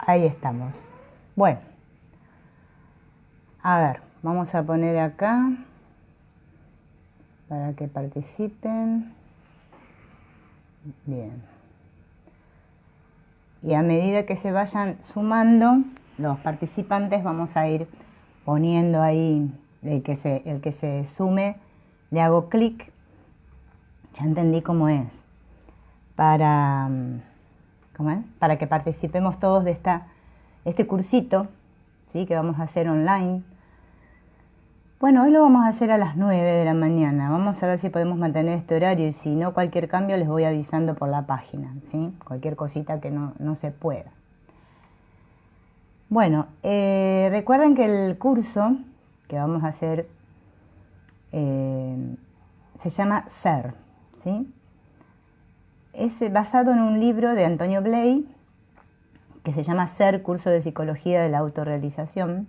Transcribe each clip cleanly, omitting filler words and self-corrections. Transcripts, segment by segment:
Ahí estamos. Bueno, a ver, vamos a poner acá para que participen. Bien. Y a medida que se vayan sumando los participantes, vamos a ir poniendo ahí el que se sume, le hago clic. Ya entendí cómo es. Para que participemos todos de este cursito, ¿sí? Que vamos a hacer online. Bueno, hoy lo vamos a hacer a las 9 de la mañana. Vamos a ver si podemos mantener este horario y si no, cualquier cambio les voy avisando por la página, ¿sí? Cualquier cosita que no se pueda. Bueno, recuerden que el curso que vamos a hacer se llama Ser, ¿sí? Es basado en un libro de Antonio Bley que se llama Ser, curso de psicología de la autorrealización.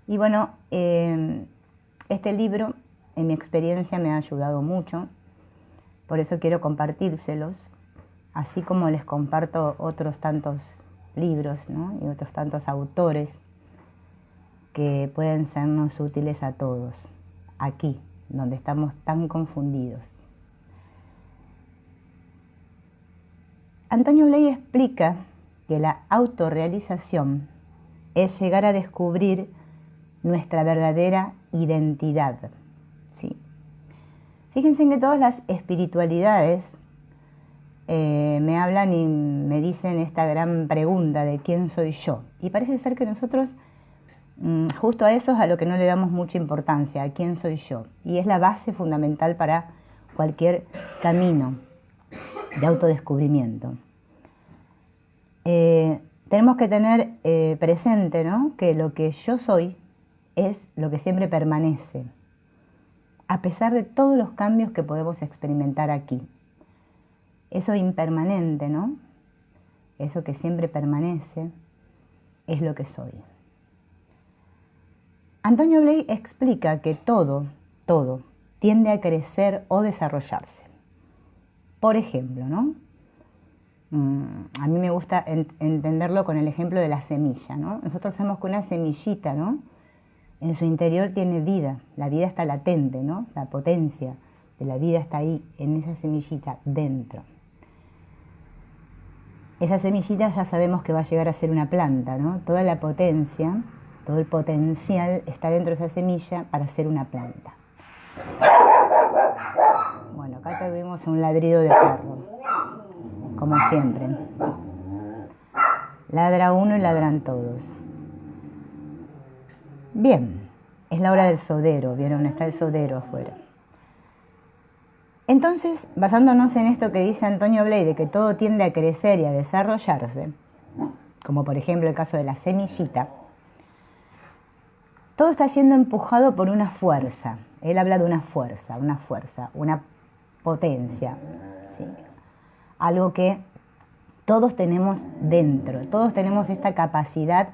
Y bueno, este libro, en mi experiencia, me ha ayudado mucho, por eso quiero compartírselos, así como les comparto otros tantos libros, ¿no? Y otros tantos autores que pueden sernos útiles a todos, aquí, donde estamos tan confundidos. Antonio Bley explica que la autorrealización es llegar a descubrir nuestra verdadera identidad, ¿sí? Fíjense en que todas las espiritualidades me hablan y me dicen esta gran pregunta de quién soy yo. Y parece ser que nosotros justo a eso es a lo que no le damos mucha importancia, a quién soy yo. Y es la base fundamental para cualquier camino de autodescubrimiento. Tenemos que tener presente, ¿no?, que lo que yo soy es lo que siempre permanece, a pesar de todos los cambios que podemos experimentar aquí. Eso impermanente, ¿no?, eso que siempre permanece, es lo que soy. Antonio Bley explica que todo tiende a crecer o desarrollarse. Por ejemplo, ¿no?, a mí me gusta entenderlo con el ejemplo de la semilla, ¿no? Nosotros sabemos que una semillita, ¿no?, en su interior tiene vida, la vida está latente, ¿no? La potencia de la vida está ahí, en esa semillita, dentro. Esa semillita ya sabemos que va a llegar a ser una planta, ¿no? Toda la potencia, todo el potencial está dentro de esa semilla para ser una planta. Bueno, acá tuvimos un ladrido de perro, como siempre. Ladra uno y ladran todos. Bien, es la hora del sodero, ¿vieron? Está el sodero afuera. Entonces, basándonos en esto que dice Antonio Bley, de que todo tiende a crecer y a desarrollarse, como por ejemplo el caso de la semillita, todo está siendo empujado por una fuerza. Él habla de una fuerza, una potencia, ¿sí? Algo que todos tenemos dentro, todos tenemos esta capacidad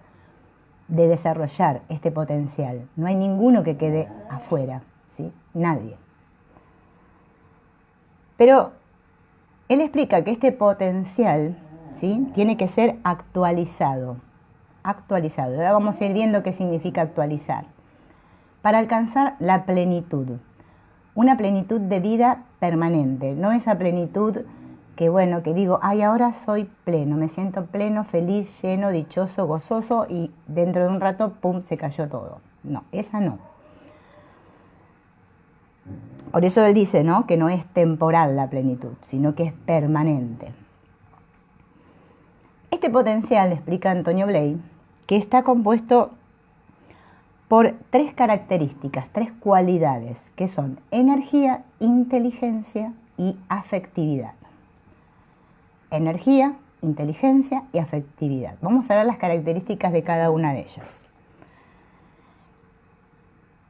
de desarrollar este potencial. No hay ninguno que quede afuera, ¿sí? Nadie. Pero él explica que este potencial, ¿sí?, tiene que ser actualizado. Ahora vamos a ir viendo qué significa actualizar. Para alcanzar la plenitud. Una plenitud de vida permanente. No esa plenitud que digo, ay, ahora soy pleno, me siento pleno, feliz, lleno, dichoso, gozoso y dentro de un rato, pum, se cayó todo. No, esa no. Por eso él dice, ¿no?, que no es temporal la plenitud, sino que es permanente. Este potencial, explica Antonio Bley, que está compuesto por 3 características, 3 cualidades, que son energía, inteligencia y afectividad. Energía, inteligencia y afectividad. Vamos a ver las características de cada una de ellas.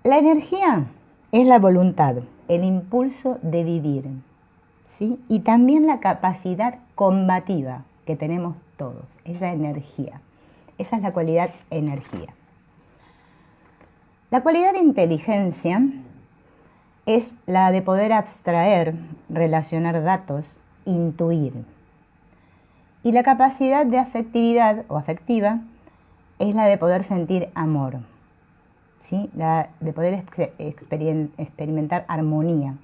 La energía es la voluntad, el impulso de vivir, ¿sí?, y también la capacidad combativa que tenemos todos, esa energía. Esa es la cualidad energía. La cualidad de inteligencia es la de poder abstraer, relacionar datos, intuir. Y la capacidad de afectividad o afectiva es la de poder sentir amor, ¿sí? La de poder experimentar armonía.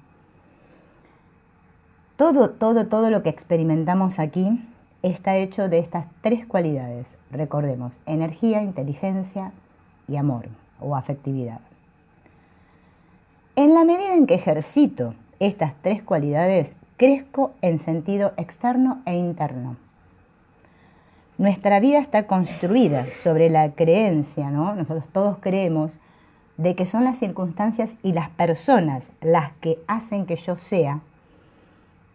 Todo lo que experimentamos aquí está hecho de estas tres cualidades. Recordemos, energía, inteligencia y amor o afectividad. En la medida en que ejercito estas tres cualidades, crezco en sentido externo e interno. Nuestra vida está construida sobre la creencia, ¿no? Nosotros todos creemos de que son las circunstancias y las personas las que hacen que yo sea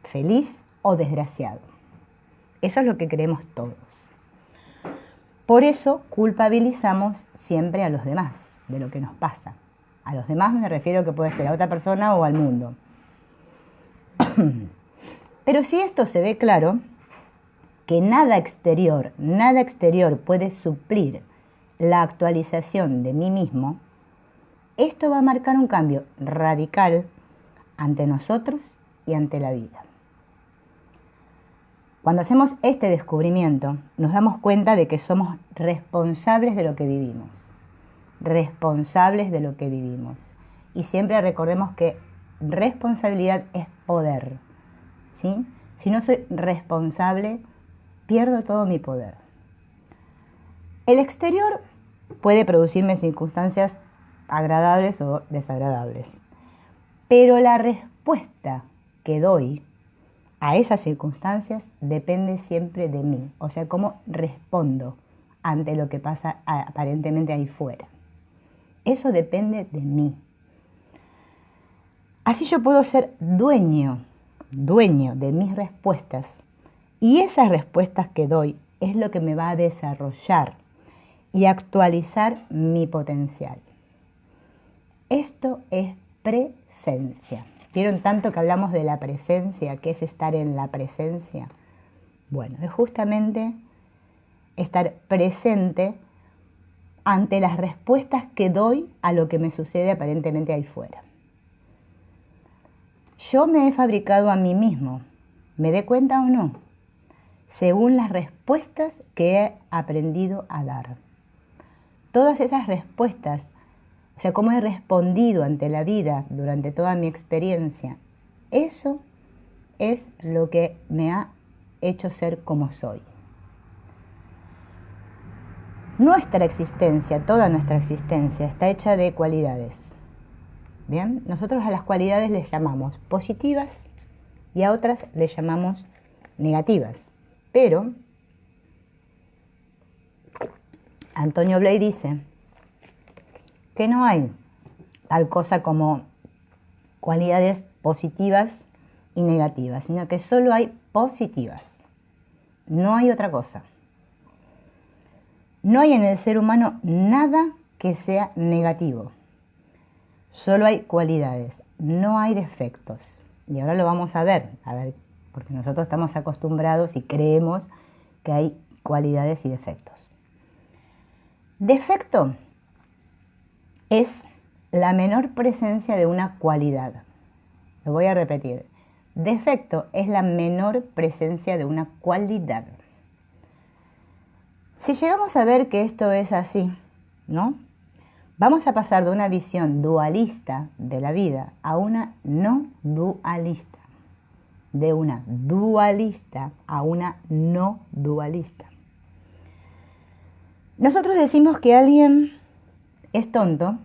feliz o desgraciado. Eso es lo que creemos todos. Por eso culpabilizamos siempre a los demás de lo que nos pasa. A los demás me refiero que puede ser a otra persona o al mundo. Pero si esto se ve claro, que nada exterior puede suplir la actualización de mí mismo, esto va a marcar un cambio radical ante nosotros y ante la vida. Cuando hacemos este descubrimiento, nos damos cuenta de que somos responsables de lo que vivimos. Responsables de lo que vivimos. Y siempre recordemos que responsabilidad es poder, ¿sí? Si no soy responsable, pierdo todo mi poder. El exterior puede producirme circunstancias agradables o desagradables, pero la respuesta que doy a esas circunstancias depende siempre de mí, o sea, cómo respondo ante lo que pasa aparentemente ahí fuera. Eso depende de mí. Así yo puedo ser dueño de mis respuestas, y esas respuestas que doy es lo que me va a desarrollar y actualizar mi potencial. Esto es presencia. ¿Vieron tanto que hablamos de la presencia? ¿Qué es estar en la presencia? Bueno, es justamente estar presente ante las respuestas que doy a lo que me sucede aparentemente ahí fuera. Yo me he fabricado a mí mismo, ¿me dé cuenta o no? Según las respuestas que he aprendido a dar. Todas esas respuestas, o sea, cómo he respondido ante la vida durante toda mi experiencia, eso es lo que me ha hecho ser como soy. Nuestra existencia, toda nuestra existencia, está hecha de cualidades. Bien, nosotros a las cualidades les llamamos positivas y a otras les llamamos negativas. Pero Antonio Blay dice que no hay tal cosa como cualidades positivas y negativas, sino que solo hay positivas. No hay otra cosa. No hay en el ser humano nada que sea negativo. Solo hay cualidades, no hay defectos. Y ahora lo vamos a ver, porque nosotros estamos acostumbrados y creemos que hay cualidades y defectos. Defecto es la menor presencia de una cualidad. Lo voy a repetir. Defecto es la menor presencia de una cualidad. Si llegamos a ver que esto es así, ¿no? Vamos a pasar de una visión dualista de la vida a una no dualista. De una dualista a una no dualista. Nosotros decimos que alguien es tonto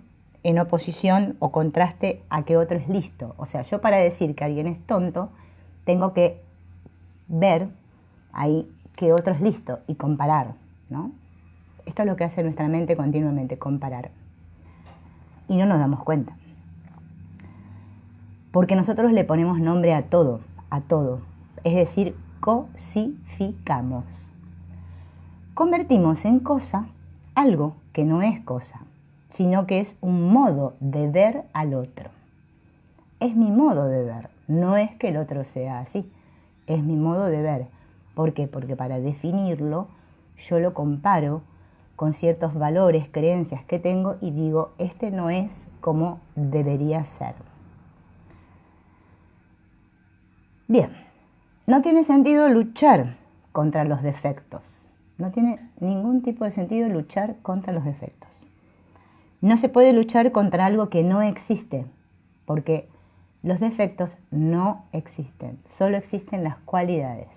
en oposición o contraste a que otro es listo. O sea, yo para decir que alguien es tonto, tengo que ver ahí que otro es listo y comparar, ¿no? Esto es lo que hace nuestra mente continuamente, comparar. Y no nos damos cuenta. Porque nosotros le ponemos nombre a todo. Es decir, cosificamos. Convertimos en cosa algo que no es cosa, sino que es un modo de ver al otro. Es mi modo de ver, no es que el otro sea así, es mi modo de ver. ¿Por qué? Porque para definirlo yo lo comparo con ciertos valores, creencias que tengo y digo, este no es como debería ser. Bien, no tiene sentido luchar contra los defectos. No tiene ningún tipo de sentido luchar contra los defectos. No se puede luchar contra algo que no existe, porque los defectos no existen, solo existen las cualidades.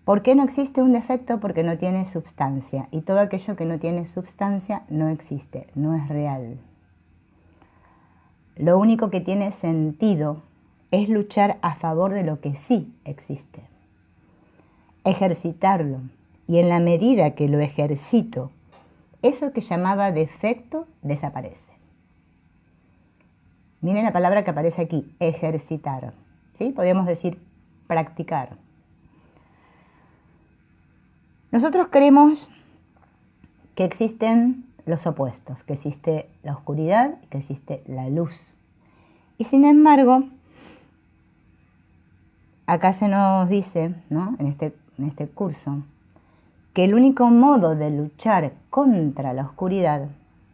¿Por qué no existe un defecto? Porque no tiene substancia, y todo aquello que no tiene substancia no existe, no es real. Lo único que tiene sentido es luchar a favor de lo que sí existe. Ejercitarlo, y en la medida que lo ejercito, eso que llamaba defecto desaparece. Miren la palabra que aparece aquí, ejercitar. ¿Sí? Podríamos decir practicar. Nosotros creemos que existen los opuestos, que existe la oscuridad y que existe la luz. Y sin embargo, acá se nos dice, ¿no? en este curso, que el único modo de luchar contra la oscuridad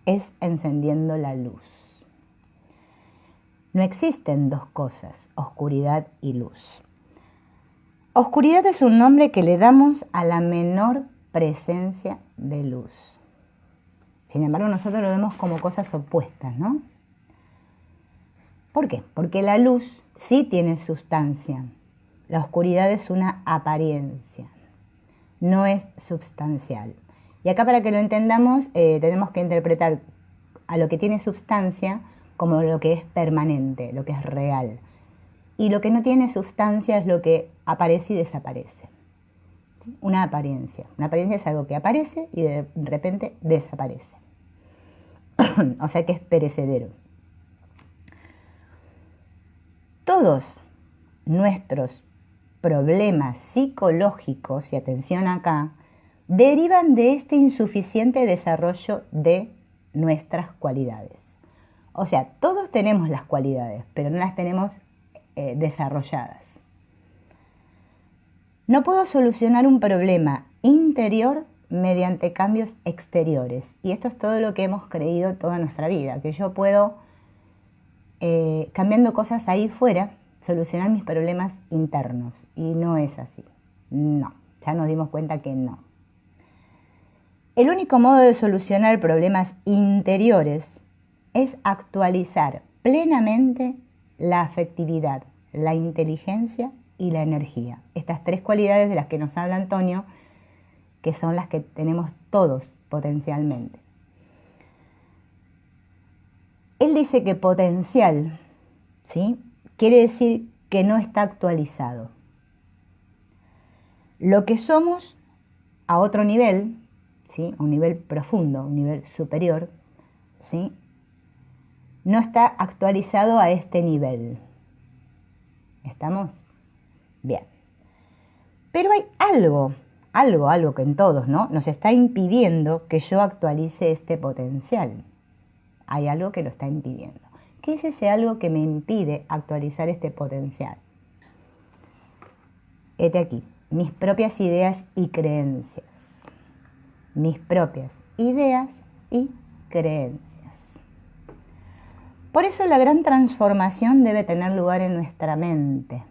es encendiendo la luz. No existen dos cosas, oscuridad y luz. Oscuridad es un nombre que le damos a la menor presencia de luz. Sin embargo, nosotros lo vemos como cosas opuestas, ¿no? ¿Por qué? Porque la luz sí tiene sustancia. La oscuridad es una apariencia, no es substancial. Y acá, para que lo entendamos, tenemos que interpretar a lo que tiene sustancia como lo que es permanente, lo que es real. Y lo que no tiene sustancia es lo que aparece y desaparece. ¿Sí? Una apariencia. Una apariencia es algo que aparece y de repente desaparece. O sea que es perecedero. Todos nuestros problemas psicológicos, y atención acá, derivan de este insuficiente desarrollo de nuestras cualidades. O sea, todos tenemos las cualidades, pero no las tenemos desarrolladas. No puedo solucionar un problema interior mediante cambios exteriores. Y esto es todo lo que hemos creído toda nuestra vida, que yo puedo, cambiando cosas ahí fuera, solucionar mis problemas internos. Y no es así. No, ya nos dimos cuenta que no. El único modo de solucionar problemas interiores es actualizar plenamente la afectividad, la inteligencia y la energía. Estas tres cualidades de las que nos habla Antonio, que son las que tenemos todos potencialmente. Él dice que potencial, ¿sí?, quiere decir que no está actualizado. Lo que somos a otro nivel, ¿sí?, a un nivel profundo, un nivel superior, ¿sí?, no está actualizado a este nivel. ¿Estamos? Bien. Pero hay algo que en todos, ¿no?, nos está impidiendo que yo actualice este potencial. Hay algo que lo está impidiendo. ¿Qué es ese algo que me impide actualizar este potencial? Este aquí, mis propias ideas y creencias. Mis propias ideas y creencias. Por eso la gran transformación debe tener lugar en nuestra mente.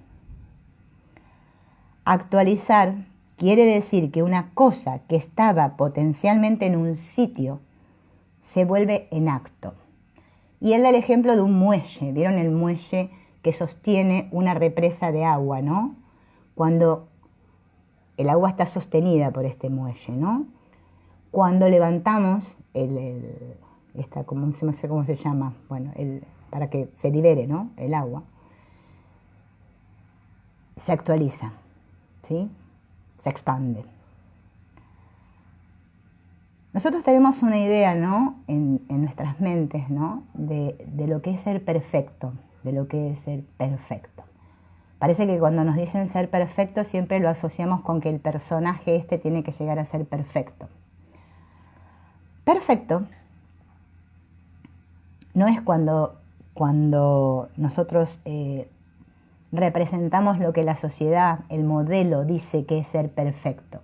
Actualizar quiere decir que una cosa que estaba potencialmente en un sitio se vuelve en acto. Y él da el ejemplo de un muelle. ¿Vieron el muelle que sostiene una represa de agua, no? Cuando el agua está sostenida por este muelle, ¿no? Cuando levantamos no sé cómo se llama, bueno, para que se libere, ¿no?, el agua, se actualiza, ¿sí?, se expande. Nosotros tenemos una idea, ¿no?, en nuestras mentes, ¿no?, de lo que es ser perfecto, de lo que es ser perfecto. Parece que cuando nos dicen ser perfecto siempre lo asociamos con que el personaje tiene que llegar a ser perfecto. Perfecto no es cuando nosotros representamos lo que la sociedad, el modelo, dice que es ser perfecto.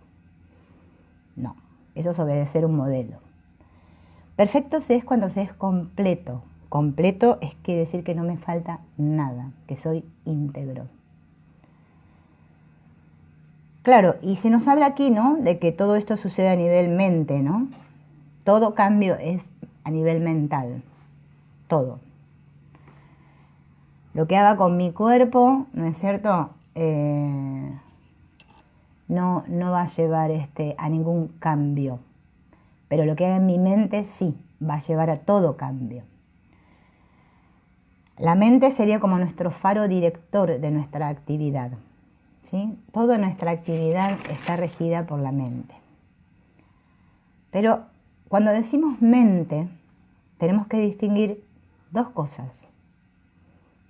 No, eso es obedecer un modelo. Perfecto es cuando se es completo. Completo quiere decir que no me falta nada, que soy íntegro. Claro, y se nos habla aquí, ¿no?, de que todo esto sucede a nivel mente, ¿no? Todo cambio es a nivel mental, todo. Lo que haga con mi cuerpo, ¿no es cierto?, no va a llevar a ningún cambio. Pero lo que haga en mi mente sí, va a llevar a todo cambio. La mente sería como nuestro faro director de nuestra actividad, ¿sí? Toda nuestra actividad está regida por la mente. Pero cuando decimos mente, tenemos que distinguir dos cosas.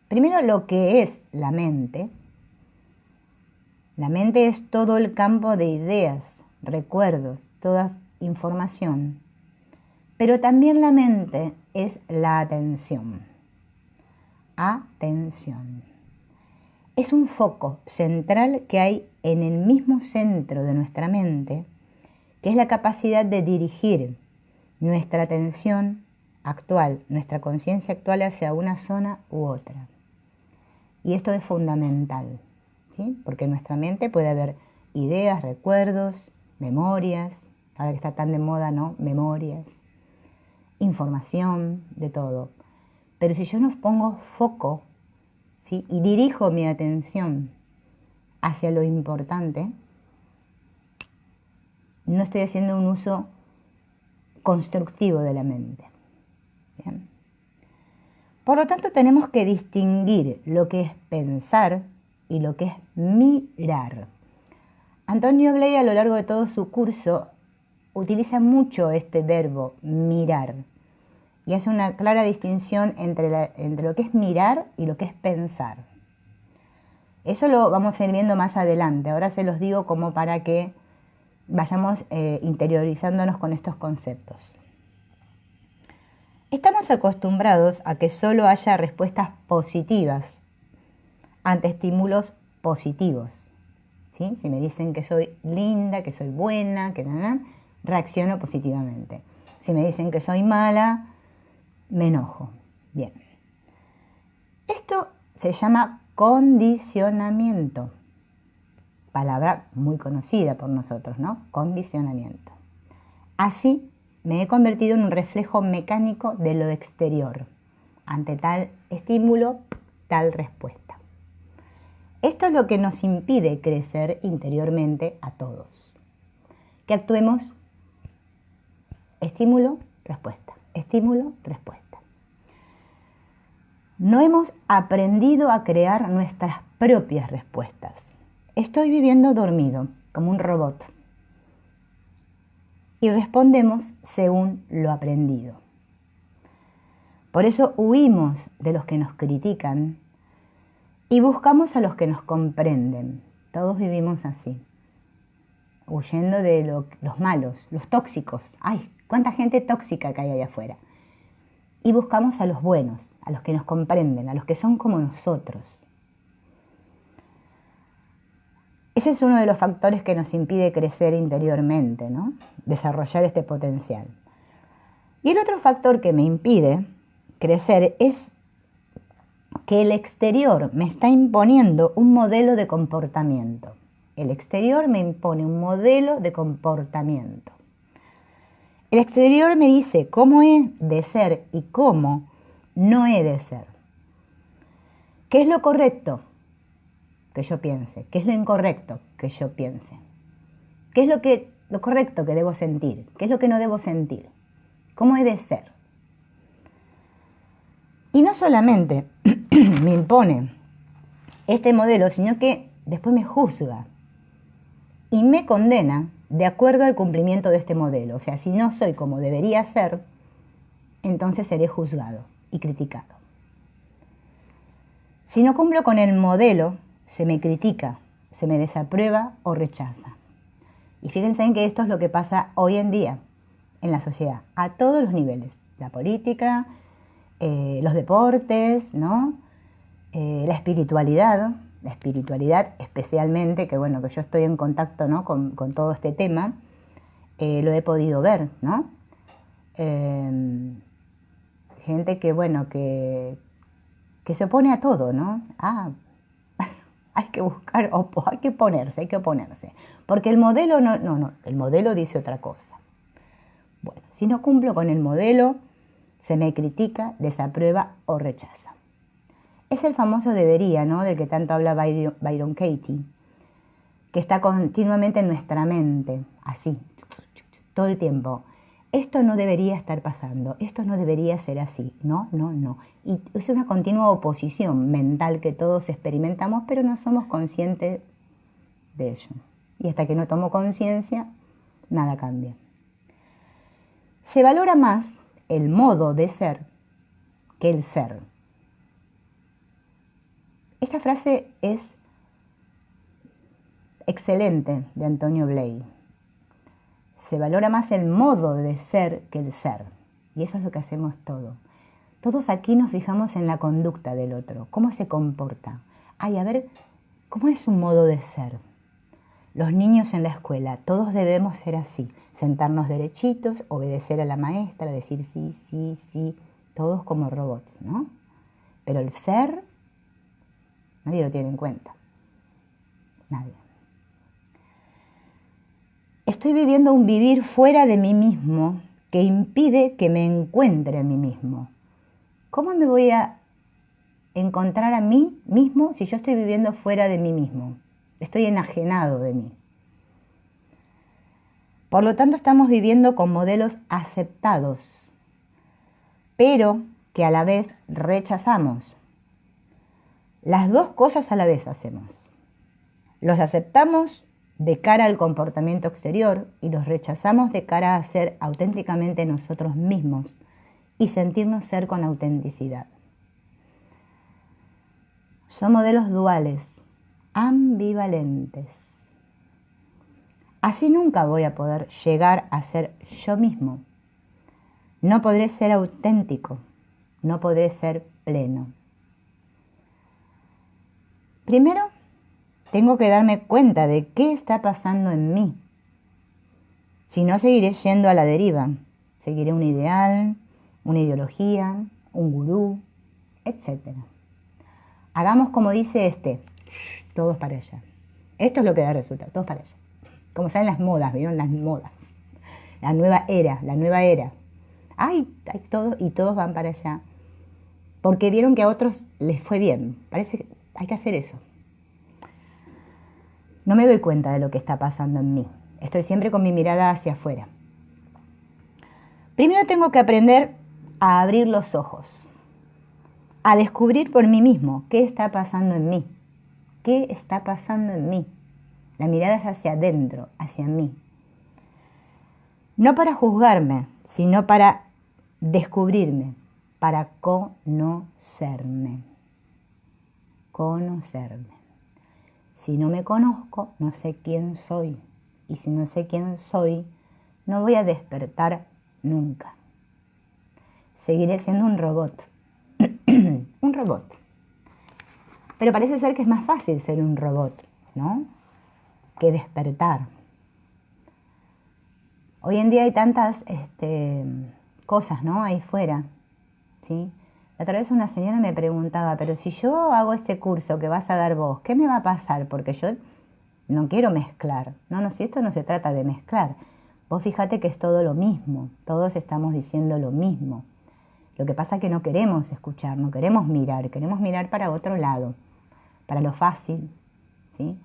Primero, lo que es la mente. La mente es todo el campo de ideas, recuerdos, toda información. Pero también la mente es la atención. Atención. Es un foco central que hay en el mismo centro de nuestra mente, que es la capacidad de dirigir nuestra atención actual, nuestra conciencia actual hacia una zona u otra. Y esto es fundamental, ¿sí? Porque en nuestra mente puede haber ideas, recuerdos, memorias, ahora que está tan de moda, ¿no?, memorias, información, de todo. Pero si yo no pongo foco, ¿sí?, y dirijo mi atención hacia lo importante, no estoy haciendo un uso constructivo de la mente. ¿Bien? Por lo tanto, tenemos que distinguir lo que es pensar y lo que es mirar. Antonio Bley, a lo largo de todo su curso, utiliza mucho este verbo mirar y hace una clara distinción entre lo que es mirar y lo que es pensar. Eso lo vamos a ir viendo más adelante. Ahora se los digo como para que vayamos interiorizándonos con estos conceptos. Estamos acostumbrados a que solo haya respuestas positivas ante estímulos positivos, ¿sí? Si me dicen que soy linda, que soy buena, que nada, reacciono positivamente. Si me dicen que soy mala, me enojo. Bien. Esto se llama condicionamiento. Palabra muy conocida por nosotros, ¿no? Condicionamiento. Así me he convertido en un reflejo mecánico de lo exterior. Ante tal estímulo, tal respuesta. Esto es lo que nos impide crecer interiormente a todos. Que actuemos estímulo, respuesta, estímulo, respuesta. No hemos aprendido a crear nuestras propias respuestas. Estoy viviendo dormido, como un robot. Y respondemos según lo aprendido. Por eso huimos de los que nos critican y buscamos a los que nos comprenden. Todos vivimos así, huyendo de los malos, los tóxicos. ¡Ay! ¿Cuánta gente tóxica que hay allá afuera? Y buscamos a los buenos, a los que nos comprenden, a los que son como nosotros. Ese es uno de los factores que nos impide crecer interiormente, ¿no? Desarrollar este potencial. Y el otro factor que me impide crecer es que el exterior me está imponiendo un modelo de comportamiento. El exterior me impone un modelo de comportamiento. El exterior me dice cómo he de ser y cómo no he de ser. ¿Qué es lo correcto que yo piense? ¿Qué es lo incorrecto que yo piense? ¿Qué es lo correcto que debo sentir? ¿Qué es lo que no debo sentir? ¿Cómo he de ser? Y no solamente me impone este modelo, sino que después me juzga y me condena de acuerdo al cumplimiento de este modelo. O sea, si no soy como debería ser, entonces seré juzgado y criticado. Si no cumplo con el modelo, se me critica, se me desaprueba o rechaza. Y fíjense en que esto es lo que pasa hoy en día en la sociedad, a todos los niveles. La política, los deportes, ¿no? La espiritualidad especialmente, que bueno, que yo estoy en contacto, ¿no?, con todo este tema, lo he podido ver, ¿no? Gente que, bueno, que se opone a todo, ¿no? hay que buscar, hay que oponerse. Porque el modelo no, el modelo dice otra cosa. Bueno, si no cumplo con el modelo, se me critica, desaprueba o rechaza. Es el famoso debería, ¿no?, del que tanto habla Byron Katie, que está continuamente en nuestra mente, así, todo el tiempo. Esto no debería estar pasando, esto no debería ser así, no. Y es una continua oposición mental que todos experimentamos, pero no somos conscientes de ello. Y hasta que no tomo conciencia, nada cambia. Se valora más el modo de ser que el ser. Esta frase es excelente de Antonio Bley. Se valora más el modo de ser que el ser. Y eso es lo que hacemos todos. Todos aquí nos fijamos en la conducta del otro, cómo se comporta. Ay, a ver, ¿cómo es su modo de ser? Los niños en la escuela, todos debemos ser así. Sentarnos derechitos, obedecer a la maestra, decir sí, todos como robots, ¿no? Pero el ser, nadie lo tiene en cuenta. Nadie. Estoy viviendo un vivir fuera de mí mismo que impide que me encuentre a mí mismo. ¿Cómo me voy a encontrar a mí mismo si yo estoy viviendo fuera de mí mismo? Estoy enajenado de mí. Por lo tanto, estamos viviendo con modelos aceptados, pero que a la vez rechazamos. Las dos cosas a la vez hacemos. Los aceptamos de cara al comportamiento exterior y los rechazamos de cara a ser auténticamente nosotros mismos y sentirnos ser con autenticidad. Son modelos duales, ambivalentes. Así nunca voy a poder llegar a ser yo mismo. No podré ser auténtico, no podré ser pleno. Primero, tengo que darme cuenta de qué está pasando en mí. Si no, seguiré yendo a la deriva. Seguiré un ideal, una ideología, un gurú, etc. Hagamos como dice todos para allá. Esto es lo que da resultado, todos para allá. Como saben las modas, ¿vieron? Las modas. La nueva era. Ay, todos van para allá. Porque vieron que a otros les fue bien. Parece que hay que hacer eso. No me doy cuenta de lo que está pasando en mí. Estoy siempre con mi mirada hacia afuera. Primero tengo que aprender a abrir los ojos, a descubrir por mí mismo qué está pasando en mí. ¿Qué está pasando en mí? La mirada es hacia adentro, hacia mí. No para juzgarme, sino para descubrirme, para conocerme. Conocerme. Si no me conozco, no sé quién soy. Y si no sé quién soy, no voy a despertar nunca. Seguiré siendo un robot. Un robot. Pero parece ser que es más fácil ser un robot, ¿no?, que despertar. Hoy en día hay tantas cosas, ¿no?, ahí fuera, ¿sí? La otra vez una señora me preguntaba, pero si yo hago este curso que vas a dar vos, ¿qué me va a pasar? Porque yo no quiero mezclar. No, si esto no se trata de mezclar. Vos fíjate que es todo lo mismo, todos estamos diciendo lo mismo. Lo que pasa es que no queremos escuchar, no queremos mirar para otro lado, para lo fácil, ¿sí?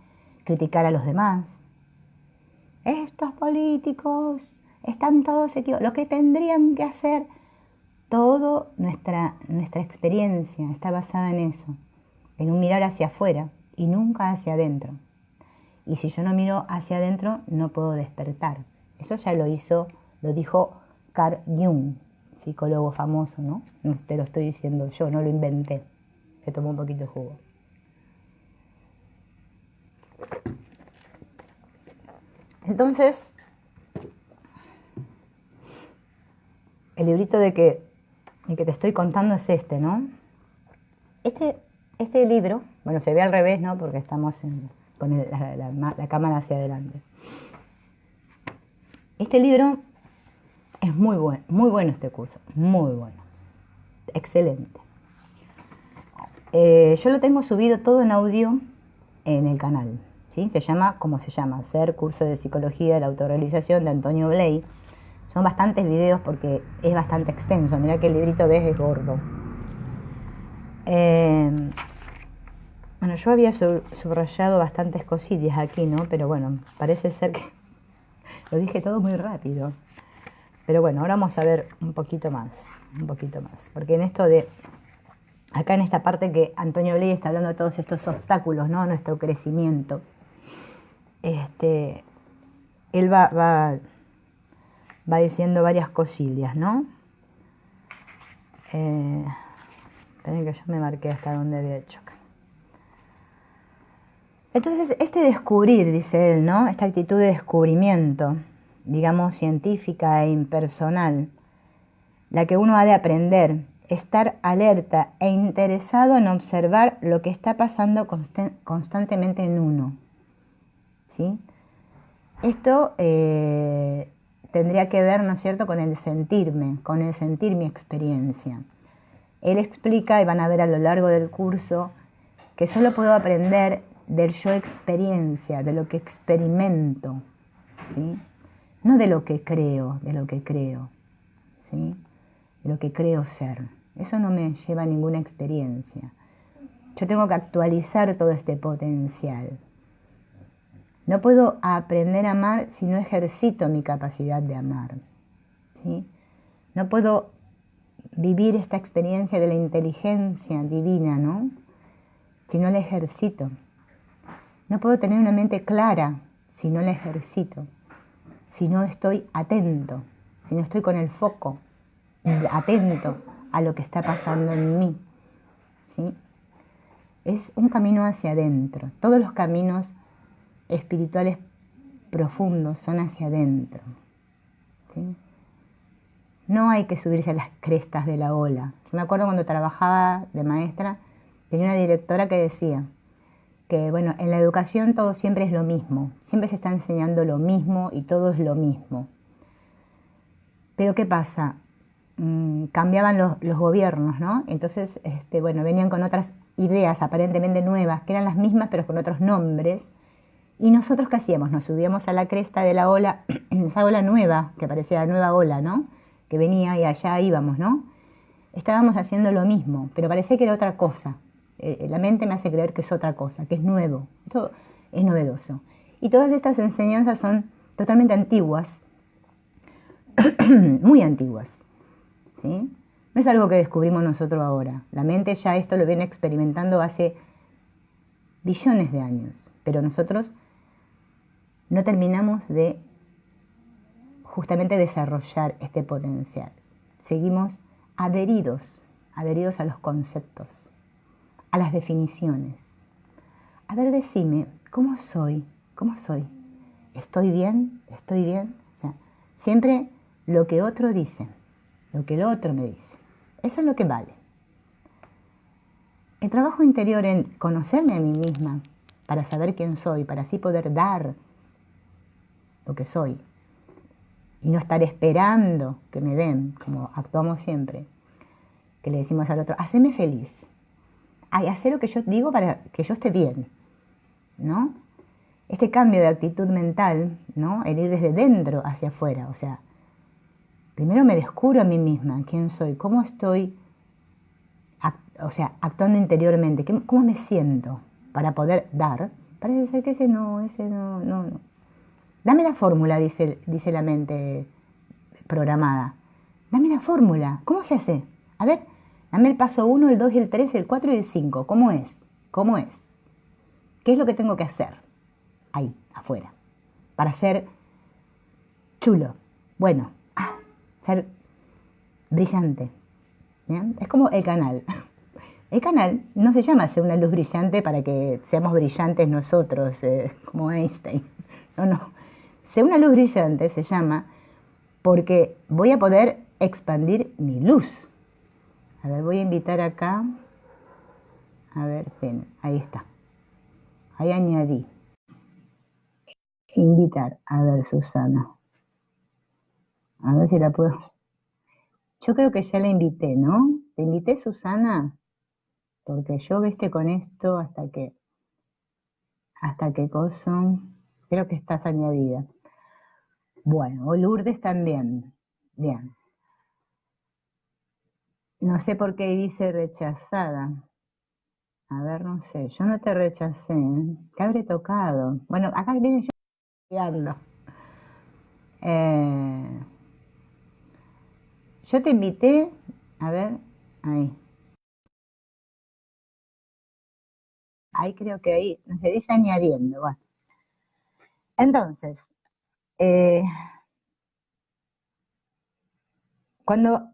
Criticar a los demás. Estos políticos están todos equivocados. Lo que tendrían que hacer, toda nuestra experiencia está basada en eso, en un mirar hacia afuera y nunca hacia adentro. Y si yo no miro hacia adentro, no puedo despertar. Eso ya lo dijo Carl Jung, psicólogo famoso, ¿no? No te lo estoy diciendo yo, no lo inventé. Se tomó un poquito de jugo. Entonces, el librito de que te estoy contando es ¿no? Este libro, bueno, se ve al revés, ¿no?, porque estamos con la cámara hacia adelante. Este libro es muy bueno este curso, muy bueno, excelente. Yo lo tengo subido todo en audio en el canal, ¿sí? Se llama, como se llama, Ser, curso de psicología de la autorrealización de Antonio Bley. Son bastantes videos porque es bastante extenso. Mirá que el librito ves es gordo. Bueno, yo había subrayado bastantes cosillas aquí, ¿no? Pero bueno, parece ser que lo dije todo muy rápido. Pero bueno, ahora vamos a ver un poquito más. Porque en esto de, acá en esta parte que Antonio Bley está hablando de todos estos obstáculos, ¿no? Nuestro crecimiento. Él va diciendo varias cosillas, ¿no? Esperen que yo me marqué hasta donde había hecho acá. Entonces, este descubrir, dice él, ¿no? Esta actitud de descubrimiento, digamos, científica e impersonal, la que uno ha de aprender, estar alerta e interesado en observar lo que está pasando constantemente en uno, ¿sí? Esto tendría que ver, ¿no es cierto?, con el sentir mi experiencia. Él explica, y van a ver a lo largo del curso, que solo puedo aprender del yo experiencia, de lo que experimento, ¿sí? No de lo que creo, ¿sí? De lo que creo ser. Eso no me lleva a ninguna experiencia. Yo tengo que actualizar todo este potencial. No puedo aprender a amar si no ejercito mi capacidad de amar, ¿sí? No puedo vivir esta experiencia de la inteligencia divina, ¿no?, si no la ejercito. No puedo tener una mente clara si no la ejercito, si no estoy atento, si no estoy con el foco atento a lo que está pasando en mí, ¿sí? Es un camino hacia adentro. Todos los caminos espirituales profundos son hacia adentro, ¿sí? No hay que subirse a las crestas de la ola. Yo me acuerdo cuando trabajaba de maestra, tenía una directora que decía que, bueno, en la educación todo siempre es lo mismo, siempre se está enseñando lo mismo y todo es lo mismo. Pero ¿qué pasa? Cambiaban los gobiernos, ¿no? Entonces, bueno, venían con otras ideas aparentemente nuevas, que eran las mismas pero con otros nombres. Y nosotros, ¿qué hacíamos? Nos subíamos a la cresta de la ola, esa ola nueva, que parecía la nueva ola, ¿no?, que venía y allá íbamos, ¿no? Estábamos haciendo lo mismo, pero parecía que era otra cosa. La mente me hace creer que es otra cosa, que es nuevo, todo es novedoso. Y todas estas enseñanzas son totalmente antiguas, muy antiguas, ¿sí? No es algo que descubrimos nosotros ahora. La mente ya esto lo viene experimentando hace billones de años, pero nosotros no terminamos de justamente desarrollar este potencial. Seguimos adheridos a los conceptos, a las definiciones. A ver, decime, ¿cómo soy? ¿Cómo soy? ¿Estoy bien? ¿Estoy bien? O sea, siempre lo que otro dice, lo que el otro me dice, eso es lo que vale. El trabajo interior en conocerme a mí misma para saber quién soy, para así poder dar lo que soy y no estar esperando que me den, como actuamos siempre, que le decimos al otro, haceme feliz. Ay, hacer lo que yo digo para que yo esté bien, ¿no? Este cambio de actitud mental, ¿no?, el ir desde dentro hacia afuera, o sea, primero me descubro a mí misma, quién soy, cómo estoy, actuando interiormente, cómo me siento para poder dar. Parece ser que ese no. Dame la fórmula, dice la mente programada. Dame la fórmula. ¿Cómo se hace? A ver, dame el paso 1, el 2, el 3, el 4 y el 5. ¿Cómo es? ¿Cómo es? ¿Qué es lo que tengo que hacer ahí, afuera? Para ser chulo, bueno, ser brillante. ¿Bien? Es como el canal. El canal no se llama ser una luz brillante para que seamos brillantes nosotros, como Einstein. No. Ser una luz brillante se llama porque voy a poder expandir mi luz. A ver, voy a invitar acá. A ver, ven, ahí está. Ahí añadí. Invitar. A ver, Susana. A ver si la puedo. Yo creo que ya la invité, ¿no? ¿Te invité, Susana? Porque yo, viste, con esto hasta que... hasta qué coso, creo que estás añadida. Bueno, o Lourdes también. Bien. No sé por qué dice rechazada. A ver, no sé, yo no te rechacé. ¿Qué habré tocado? Bueno, acá viene yo estudiando. Yo te invité, a ver, ahí. Ahí creo que ahí, se dice añadiendo. Bueno. Entonces, cuando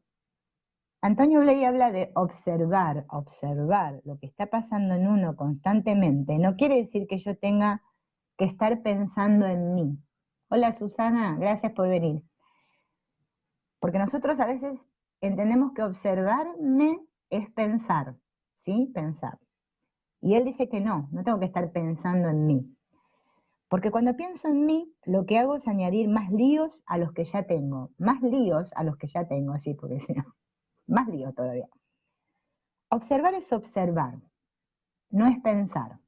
Antonio Bley habla de observar lo que está pasando en uno constantemente, no quiere decir que yo tenga que estar pensando en mí. Hola Susana, gracias por venir. Porque nosotros a veces entendemos que observarme es pensar, ¿sí? Pensar. Y él dice que no tengo que estar pensando en mí. Porque cuando pienso en mí, lo que hago es añadir más líos a los que ya tengo. Más líos a los que ya tengo, así, porque si no, más líos todavía. Observar es observar, no es pensar.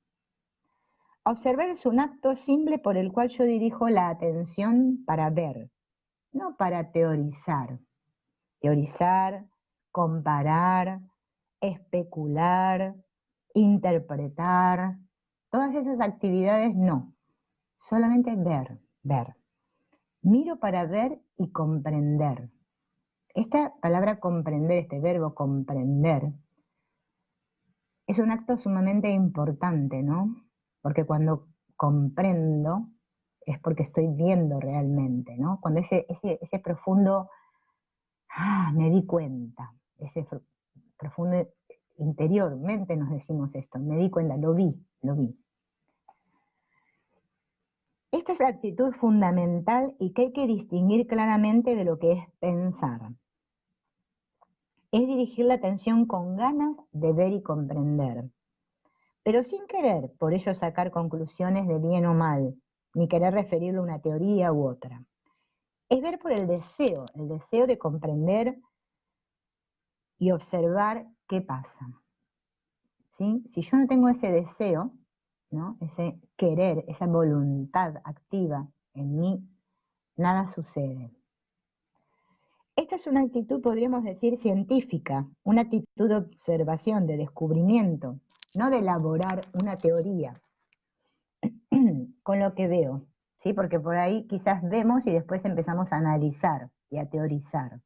Observar es un acto simple por el cual yo dirijo la atención para ver, no para teorizar. Teorizar, comparar, especular, interpretar, todas esas actividades no, solamente ver. Miro para ver y comprender. Esta palabra comprender, este verbo comprender, es un acto sumamente importante, ¿no? Porque cuando comprendo es porque estoy viendo realmente, ¿no? Cuando ese profundo, me di cuenta, ese profundo interiormente nos decimos esto, me di cuenta, lo vi. Esta es la actitud fundamental y que hay que distinguir claramente de lo que es pensar. Es dirigir la atención con ganas de ver y comprender, pero sin querer por ello sacar conclusiones de bien o mal, ni querer referirlo a una teoría u otra. Es ver por el deseo de comprender y observar qué pasa. ¿Sí? Si yo no tengo ese deseo, ¿no? Ese querer, esa voluntad activa en mí, nada sucede. Esta es una actitud, podríamos decir, científica, una actitud de observación, de descubrimiento, no de elaborar una teoría con lo que veo, ¿sí? Porque por ahí quizás vemos y después empezamos a analizar y a teorizar.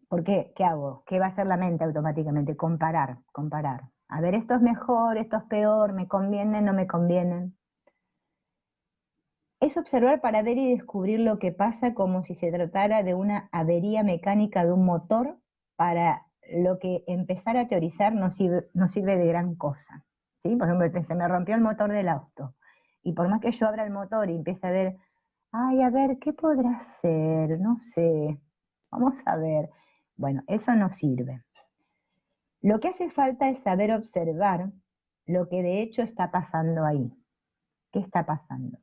¿Por qué? ¿Qué hago? ¿Qué va a hacer la mente automáticamente? Comparar. A ver, esto es mejor, esto es peor, me convienen, no me convienen. Es observar para ver y descubrir lo que pasa como si se tratara de una avería mecánica de un motor, para lo que empezar a teorizar no sirve de gran cosa. ¿Sí? Por ejemplo, se me rompió el motor del auto. Y por más que yo abra el motor y empiece a ver, ay, a ver, ¿qué podrá ser? No sé, vamos a ver. Bueno, eso no sirve. Lo que hace falta es saber observar lo que de hecho está pasando ahí. ¿Qué está pasando?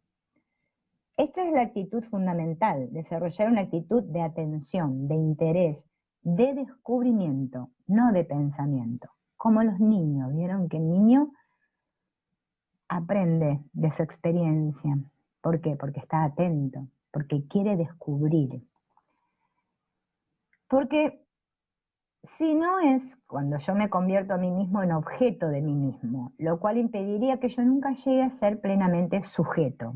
Esta es la actitud fundamental, desarrollar una actitud de atención, de interés, de descubrimiento, no de pensamiento. Como los niños, ¿vieron que el niño aprende de su experiencia? ¿Por qué? Porque está atento, porque quiere descubrir. Porque si no es cuando yo me convierto a mí mismo en objeto de mí mismo, lo cual impediría que yo nunca llegue a ser plenamente sujeto.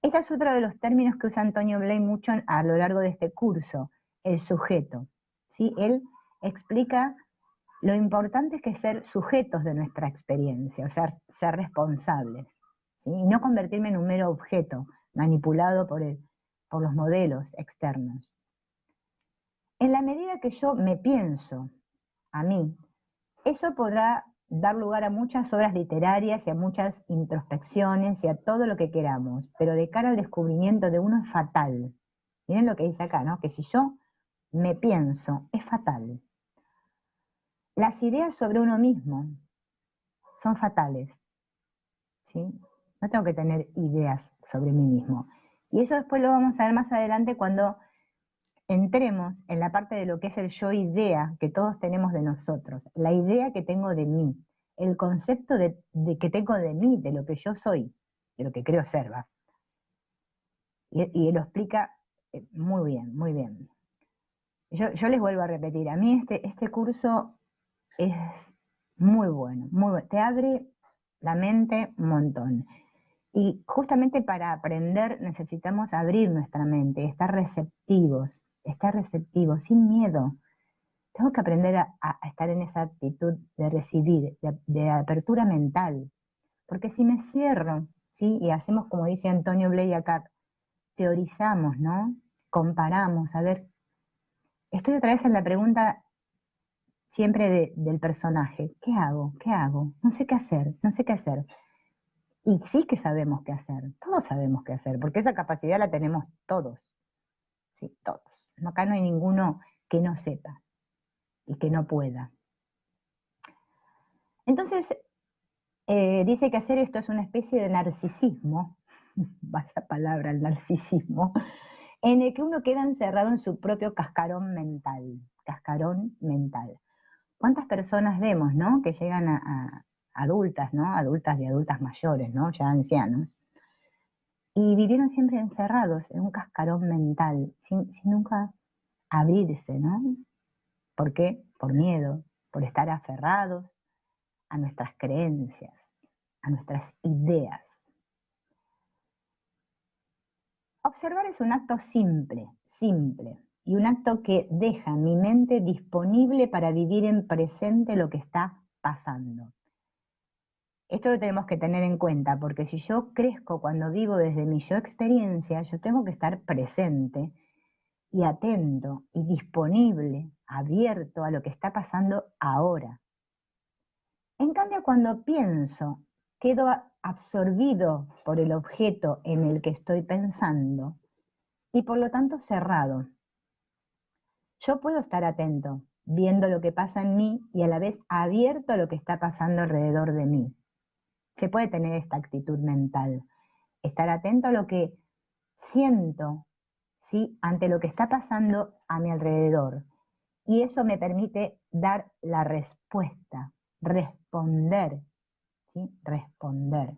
Este es otro de los términos que usa Antonio Bley mucho a lo largo de este curso, el sujeto. ¿Sí? Él explica lo importante que es ser sujetos de nuestra experiencia, o sea, ser responsables, ¿sí? Y no convertirme en un mero objeto manipulado por los modelos externos. En la medida que yo me pienso a mí, eso podrá dar lugar a muchas obras literarias y a muchas introspecciones y a todo lo que queramos, pero de cara al descubrimiento de uno es fatal. Miren lo que dice acá, ¿no? Que si yo me pienso, es fatal. Las ideas sobre uno mismo son fatales, ¿sí? No tengo que tener ideas sobre mí mismo. Y eso después lo vamos a ver más adelante cuando entremos en la parte de lo que es el yo idea que todos tenemos de nosotros, la idea que tengo de mí, el concepto de que tengo de mí, de lo que yo soy, de lo que creo ser, ¿va? Y lo explica muy bien, muy bien. Yo les vuelvo a repetir, a mí este curso es muy bueno, muy bueno. Te abre la mente un montón. Y justamente para aprender necesitamos abrir nuestra mente, estar receptivos, sin miedo. Tengo que aprender a estar en esa actitud de recibir, de apertura mental. Porque si me cierro, ¿sí? Y hacemos como dice Antonio Bley acá, teorizamos, ¿no? Comparamos, a ver, estoy otra vez en la pregunta siempre del personaje. ¿Qué hago? ¿Qué hago? No sé qué hacer, no sé qué hacer. Y sí que sabemos qué hacer, todos sabemos qué hacer, porque esa capacidad la tenemos todos, sí, todos. Acá no hay ninguno que no sepa y que no pueda. Entonces, dice que hacer esto es una especie de narcisismo, vaya palabra el narcisismo, en el que uno queda encerrado en su propio cascarón mental, cascarón mental. ¿Cuántas personas vemos, no? Que llegan a adultas, ¿no? Adultas y adultas mayores, ¿no? Ya ancianos. Y vivieron siempre encerrados en un cascarón mental, sin nunca abrirse, ¿no? ¿Por qué? Por miedo, por estar aferrados a nuestras creencias, a nuestras ideas. Observar es un acto simple, simple, y un acto que deja mi mente disponible para vivir en presente lo que está pasando. Esto lo tenemos que tener en cuenta, porque si yo crezco cuando vivo desde mi yo experiencia, yo tengo que estar presente y atento y disponible, abierto a lo que está pasando ahora. En cambio, cuando pienso, quedo absorbido por el objeto en el que estoy pensando y por lo tanto cerrado. Yo puedo estar atento, viendo lo que pasa en mí y a la vez abierto a lo que está pasando alrededor de mí. Se puede tener esta actitud mental, estar atento a lo que siento, ¿sí? Ante lo que está pasando a mi alrededor. Y eso me permite dar la respuesta, responder, ¿sí? Responder,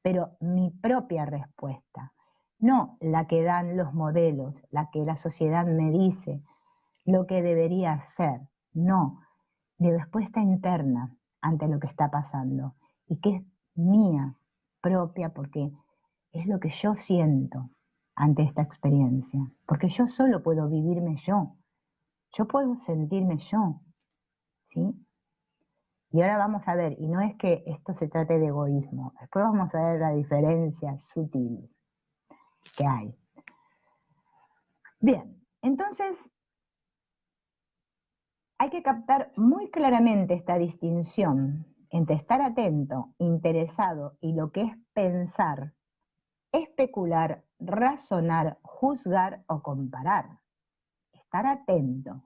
pero mi propia respuesta, no la que dan los modelos, la que la sociedad me dice, lo que debería hacer, no, mi respuesta interna ante lo que está pasando y que es mía, propia, porque es lo que yo siento ante esta experiencia, porque yo solo puedo vivirme yo puedo sentirme yo, ¿sí? Y ahora vamos a ver, y no es que esto se trate de egoísmo, después vamos a ver la diferencia sutil que hay. Bien, entonces hay que captar muy claramente esta distinción entre estar atento, interesado y lo que es pensar, especular, razonar, juzgar o comparar. Estar atento,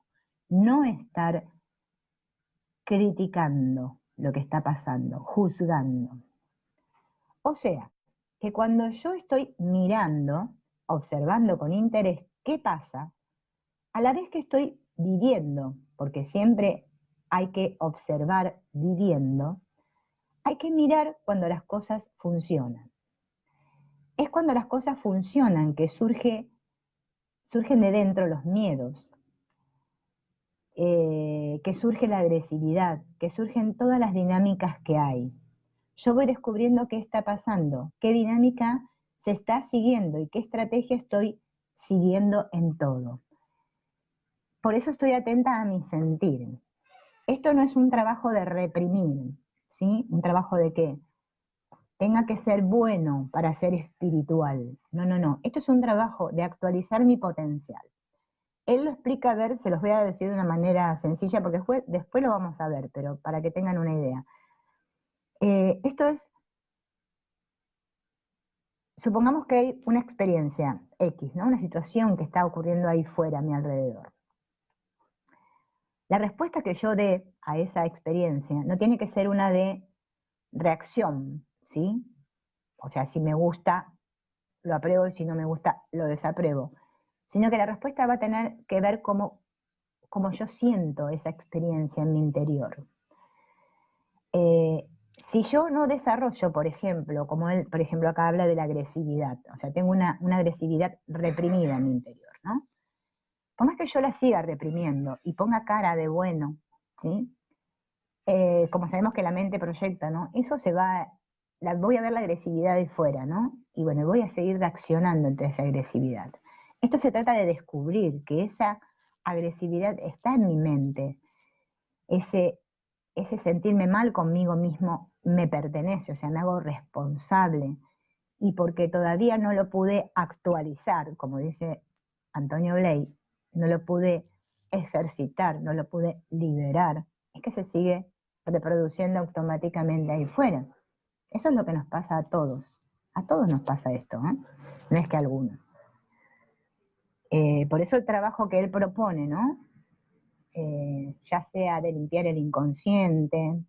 no estar criticando lo que está pasando, juzgando. O sea, que cuando yo estoy mirando, observando con interés qué pasa, a la vez que estoy viviendo, porque siempre hay que observar viviendo, hay que mirar cuando las cosas funcionan. Es cuando las cosas funcionan que surgen de dentro los miedos, que surge la agresividad, que surgen todas las dinámicas que hay. Yo voy descubriendo qué está pasando, qué dinámica se está siguiendo y qué estrategia estoy siguiendo en todo. Por eso estoy atenta a mi sentir. Esto no es un trabajo de reprimir, ¿sí? Un trabajo de que tenga que ser bueno para ser espiritual. No, no, no. Esto es un trabajo de actualizar mi potencial. Él lo explica, a ver, se los voy a decir de una manera sencilla porque después lo vamos a ver, pero para que tengan una idea. Esto es, supongamos que hay una experiencia X, ¿no? Una situación que está ocurriendo ahí fuera a mi alrededor. La respuesta que yo dé a esa experiencia no tiene que ser una de reacción, ¿sí? O sea, si me gusta, lo apruebo y si no me gusta, lo desapruebo. sino que la respuesta va a tener que ver cómo yo siento esa experiencia en mi interior. Si yo no desarrollo, por ejemplo, como él, por ejemplo, acá habla de la agresividad, o sea, tengo una agresividad reprimida en mi interior, ¿no? Por más que yo la siga reprimiendo y ponga cara de bueno, ¿sí? Como sabemos que la mente proyecta, ¿no? Eso se va, voy a ver la agresividad de fuera, ¿no? Y bueno, voy a seguir reaccionando ante esa agresividad. Esto se trata de descubrir que esa agresividad está en mi mente, ese sentirme mal conmigo mismo me pertenece, o sea, me hago responsable. Y porque todavía no lo pude actualizar, como dice Antonio Bley, no lo pude ejercitar, no lo pude liberar, es que se sigue reproduciendo automáticamente ahí fuera. Eso es lo que nos pasa a todos nos pasa esto, ¿eh? No es que a algunos. Por eso el trabajo que él propone, ¿no? Ya sea de limpiar el inconsciente,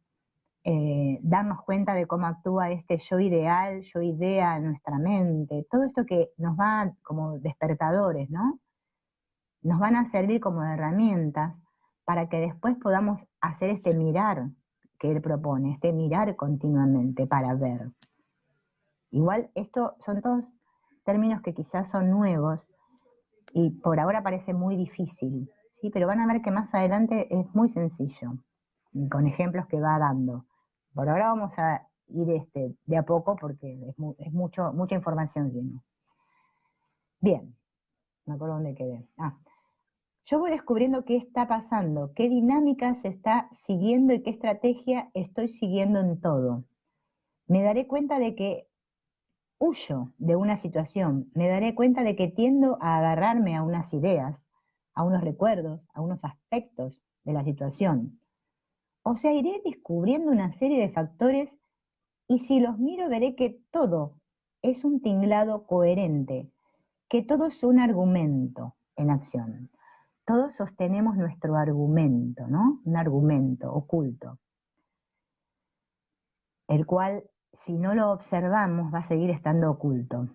darnos cuenta de cómo actúa este yo ideal, yo idea en nuestra mente, todo esto que nos va como despertadores, ¿no? Nos van a servir como herramientas para que después podamos hacer este mirar que él propone, este mirar continuamente para ver. Igual esto son todos términos que quizás son nuevos y por ahora parece muy difícil, ¿sí? Pero van a ver que más adelante es muy sencillo, con ejemplos que va dando. Por ahora vamos a ir de a poco porque es mucha información lleno. Bien, me acuerdo dónde quedé. Yo voy descubriendo qué está pasando, qué dinámica se está siguiendo y qué estrategia estoy siguiendo en todo. Me daré cuenta de que huyo de una situación, me daré cuenta de que tiendo a agarrarme a unas ideas, a unos recuerdos, a unos aspectos de la situación. O sea, iré descubriendo una serie de factores y si los miro veré que todo es un tinglado coherente, que todo es un argumento en acción. Todos sostenemos nuestro argumento, ¿no? Un argumento oculto, el cual, si no lo observamos, va a seguir estando oculto.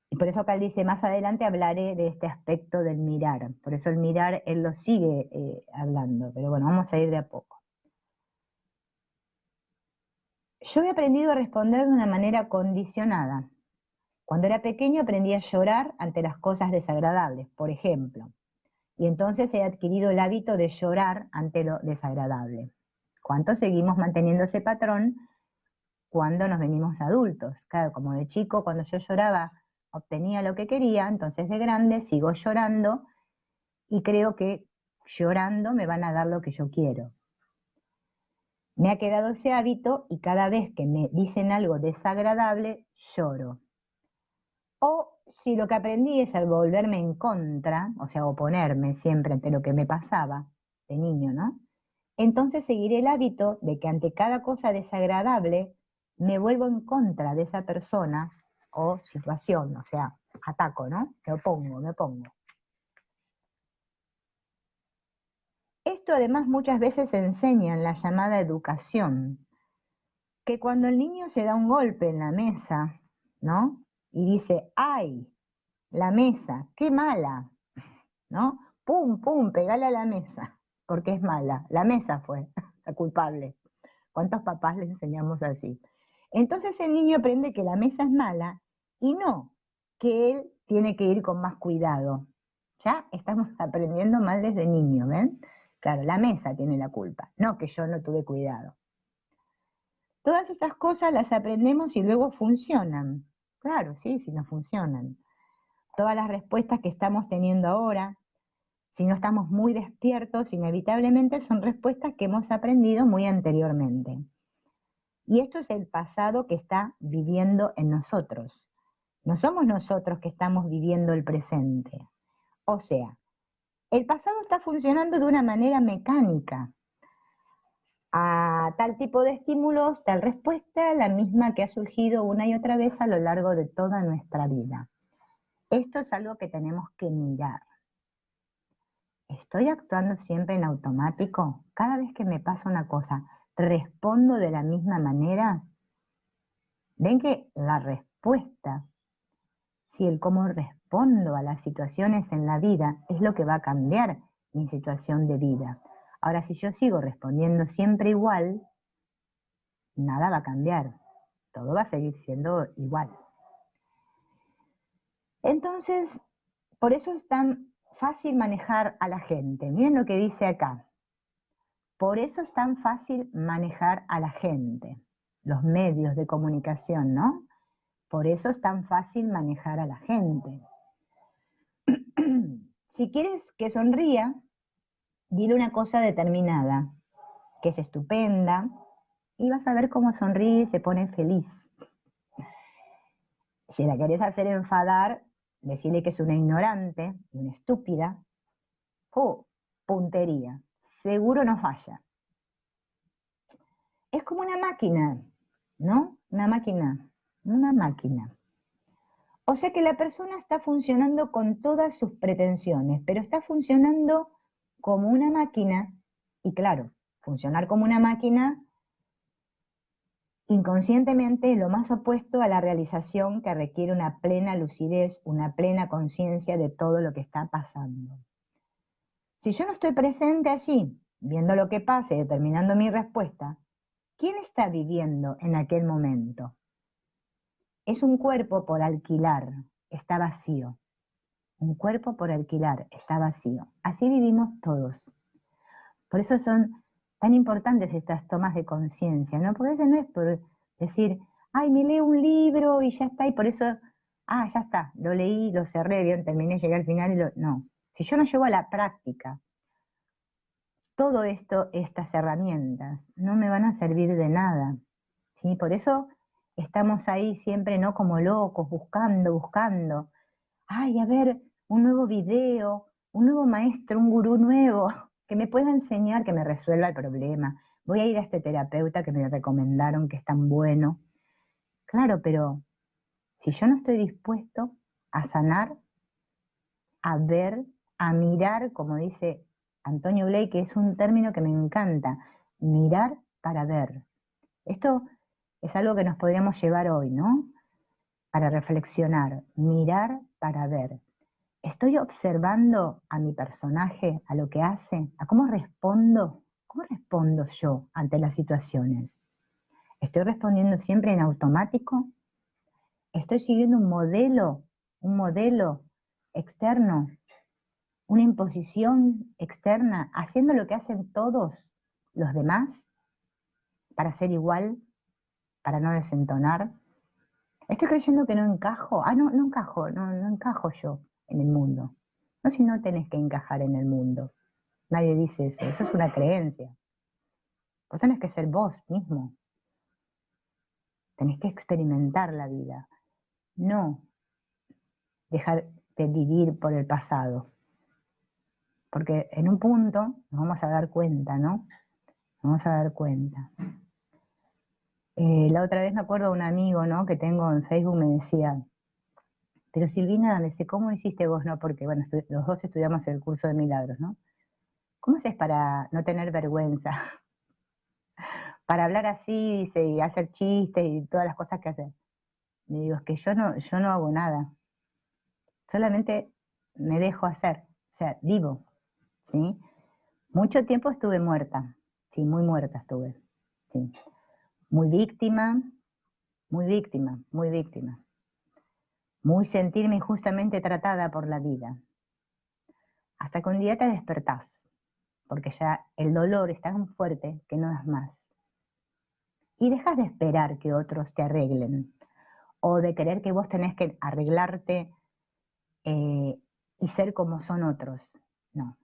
Y por eso acá él dice, más adelante hablaré de este aspecto del mirar. Por eso el mirar, él lo sigue hablando. Pero bueno, vamos a ir de a poco. Yo he aprendido a responder de una manera condicionada. Cuando era pequeño aprendí a llorar ante las cosas desagradables, por ejemplo. Y entonces he adquirido el hábito de llorar ante lo desagradable. ¿Cuánto seguimos manteniendo ese patrón cuando nos venimos adultos? Claro, como de chico, cuando yo lloraba, obtenía lo que quería, entonces de grande sigo llorando y creo que llorando me van a dar lo que yo quiero. Me ha quedado ese hábito y cada vez que me dicen algo desagradable, lloro. O si lo que aprendí es al volverme en contra, o sea, oponerme siempre ante lo que me pasaba de niño, ¿no? Entonces seguiré el hábito de que ante cada cosa desagradable me vuelvo en contra de esa persona o situación, o sea, ataco, ¿no? Me opongo. Esto además muchas veces se enseña en la llamada educación, que cuando el niño se da un golpe en la mesa, ¿no? Y dice, ¡ay! La mesa, qué mala, ¿no? Pum, pum, pegale a la mesa, porque es mala. La mesa fue la culpable. ¿Cuántos papás le enseñamos así? Entonces el niño aprende que la mesa es mala y no que él tiene que ir con más cuidado. Ya estamos aprendiendo mal desde niño, ¿ven? Claro, la mesa tiene la culpa, no que yo no tuve cuidado. Todas estas cosas las aprendemos y luego funcionan. Claro, sí, no funcionan. Todas las respuestas que estamos teniendo ahora, si no estamos muy despiertos, inevitablemente son respuestas que hemos aprendido muy anteriormente. Y esto es el pasado que está viviendo en nosotros. No somos nosotros que estamos viviendo el presente. O sea, el pasado está funcionando de una manera mecánica. A tal tipo de estímulos, tal respuesta, la misma que ha surgido una y otra vez a lo largo de toda nuestra vida. Esto es algo que tenemos que mirar. ¿Estoy actuando siempre en automático? Cada vez que me pasa una cosa, ¿respondo de la misma manera? Ven que la respuesta si el cómo respondo a las situaciones en la vida es lo que va a cambiar mi situación de vida. Ahora, si yo sigo respondiendo siempre igual, nada va a cambiar, todo va a seguir siendo igual. Entonces, por eso es tan fácil manejar a la gente. Miren lo que dice acá. Por eso es tan fácil manejar a la gente, los medios de comunicación, ¿no? Por eso es tan fácil manejar a la gente. Si quieres que sonría, dile una cosa determinada, que es estupenda, y vas a ver cómo sonríe y se pone feliz. Si la querés hacer enfadar, decirle que es una ignorante, una estúpida. ¡Oh! Puntería. Seguro no falla. Es como una máquina, ¿no? Una máquina. Una máquina. O sea que la persona está funcionando con todas sus pretensiones, pero está funcionando como una máquina. Y claro, funcionar como una máquina inconscientemente es lo más opuesto a la realización que requiere una plena lucidez, una plena conciencia de todo lo que está pasando. Si yo no estoy presente allí, viendo lo que pasa y determinando mi respuesta, ¿quién está viviendo en aquel momento? Es un cuerpo por alquilar, está vacío. Un cuerpo por alquilar, está vacío. Así vivimos todos. Por eso son tan importantes estas tomas de conciencia, ¿no? Porque eso no es por decir, ay, me leo un libro y ya está, y por eso, ya está, lo leí, lo cerré, bien, terminé, llegué al final y no. Si yo no llevo a la práctica todo esto, estas herramientas, no me van a servir de nada, ¿sí? Por eso estamos ahí siempre, ¿no? Como locos, buscando. Ay, a ver, un nuevo video, un nuevo maestro, un gurú nuevo, que me pueda enseñar, que me resuelva el problema. Voy a ir a este terapeuta que me recomendaron que es tan bueno. Claro, pero si yo no estoy dispuesto a sanar, a ver, a mirar, como dice Antonio Blake, que es un término que me encanta, mirar para ver. Esto es algo que nos podríamos llevar hoy, ¿no? Para reflexionar, mirar para ver. ¿Estoy observando a mi personaje, a lo que hace, a cómo respondo? ¿Cómo respondo yo ante las situaciones? ¿Estoy respondiendo siempre en automático? ¿Estoy siguiendo un modelo externo, una imposición externa, haciendo lo que hacen todos los demás para ser igual, para no desentonar? ¿Estoy creyendo que no encajo? No encajo, no encajo yo en el mundo. No, si no tenés que encajar en el mundo. Nadie dice eso es una creencia. Vos tenés que ser vos mismo. Tenés que experimentar la vida. No dejar de vivir por el pasado. Porque en un punto nos vamos a dar cuenta, ¿no? Nos vamos a dar cuenta. La otra vez me acuerdo de un amigo, ¿no? Que tengo en Facebook, me decía, pero Silvina, me dice, ¿cómo hiciste vos, no? Porque, bueno, los dos estudiamos el curso de milagros, ¿no? ¿Cómo haces para no tener vergüenza? Para hablar así, dice, y hacer chistes y todas las cosas que hace. Le digo, es que yo no hago nada. Solamente me dejo hacer. O sea, vivo, ¿sí? Mucho tiempo estuve muerta. Sí, muy muerta estuve. Sí. Muy víctima, muy víctima, muy víctima. Muy sentirme injustamente tratada por la vida. Hasta que un día te despertás, porque ya el dolor es tan fuerte que no das más. Y dejas de esperar que otros te arreglen, o de creer que vos tenés que arreglarte y ser como son otros. No.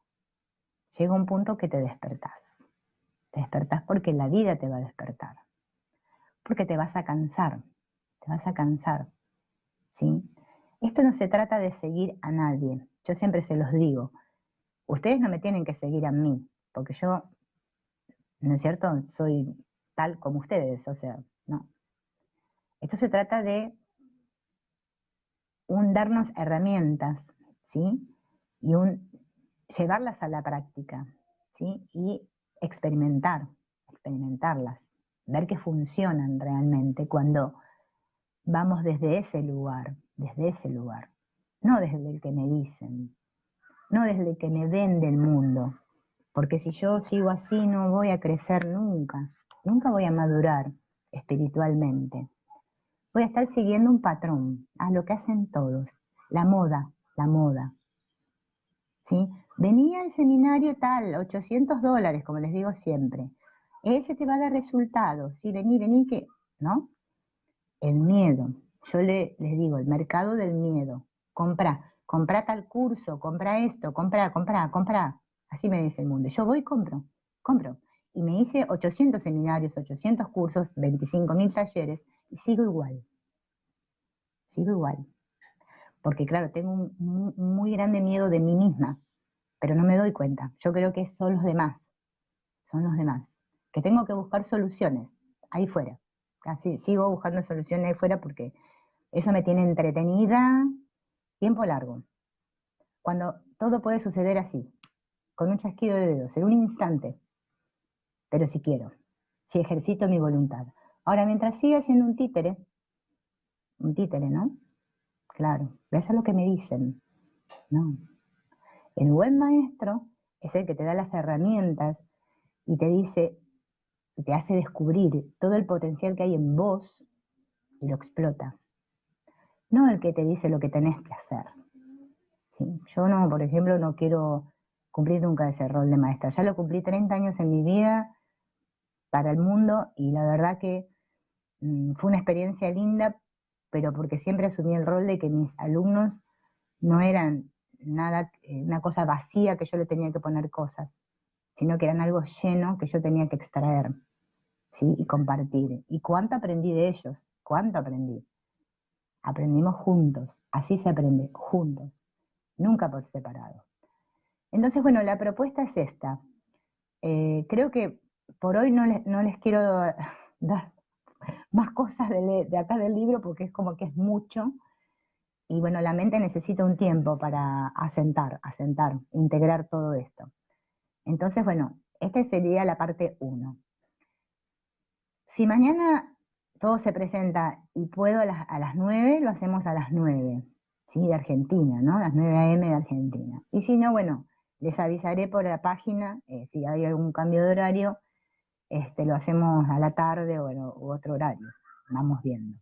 Llega un punto que te despertás. Te despertás porque la vida te va a despertar. Porque te vas a cansar. Te vas a cansar. ¿Sí? Esto no se trata de seguir a nadie. Yo siempre se los digo. Ustedes no me tienen que seguir a mí, porque yo, ¿no es cierto? Soy tal como ustedes, o sea, no. Esto se trata de darnos herramientas, ¿sí? Y llevarlas a la práctica, ¿sí? Y experimentarlas, ver que funcionan realmente cuando vamos desde ese lugar, desde ese lugar, no desde el que me dicen, no desde el que me vende el mundo, porque si yo sigo así no voy a crecer nunca, nunca voy a madurar espiritualmente. Voy a estar siguiendo un patrón, a lo que hacen todos, la moda, ¿sí? Venía al seminario tal, $800, como les digo siempre. Ese te va a dar resultados, sí, vení, que, ¿no? El miedo. Yo les digo, el mercado del miedo. Compra tal curso, compra esto, compra. Así me dice el mundo. Yo voy y compro. Y me hice 800 seminarios, 800 cursos, 25.000 talleres y sigo igual. Porque claro, tengo un muy grande miedo de mí misma, pero no me doy cuenta. Yo creo que son los demás, que tengo que buscar soluciones ahí fuera. Así, sigo buscando soluciones ahí fuera porque eso me tiene entretenida tiempo largo. Cuando todo puede suceder así, con un chasquido de dedos, en un instante, pero si quiero, si ejercito mi voluntad. Ahora, mientras siga siendo un títere, ¿no? Claro, eso es lo que me dicen. No. El buen maestro es el que te da las herramientas y te dice, y te hace descubrir todo el potencial que hay en vos y lo explota. No el que te dice lo que tenés que hacer. ¿Sí? Yo no, por ejemplo, no quiero cumplir nunca ese rol de maestra. Ya lo cumplí 30 años en mi vida para el mundo y la verdad que fue una experiencia linda, pero porque siempre asumí el rol de que mis alumnos no eran nada, una cosa vacía que yo le tenía que poner cosas, sino que eran algo lleno que yo tenía que extraer, ¿sí? Y compartir. ¿Y cuánto aprendí de ellos? ¿Cuánto aprendí? Aprendimos juntos, así se aprende, juntos, nunca por separado. Entonces, bueno, la propuesta es esta. Creo que por hoy no les quiero dar más cosas de acá del libro porque es como que es mucho. Y bueno, la mente necesita un tiempo para asentar, integrar todo esto. Entonces, bueno, esta sería la parte 1. Si mañana todo se presenta y puedo a las 9, lo hacemos a las 9, ¿sí? De Argentina, ¿no? Las 9 a.m. de Argentina. Y si no, bueno, les avisaré por la página, si hay algún cambio de horario, lo hacemos a la tarde o bueno, u otro horario. Vamos viendo.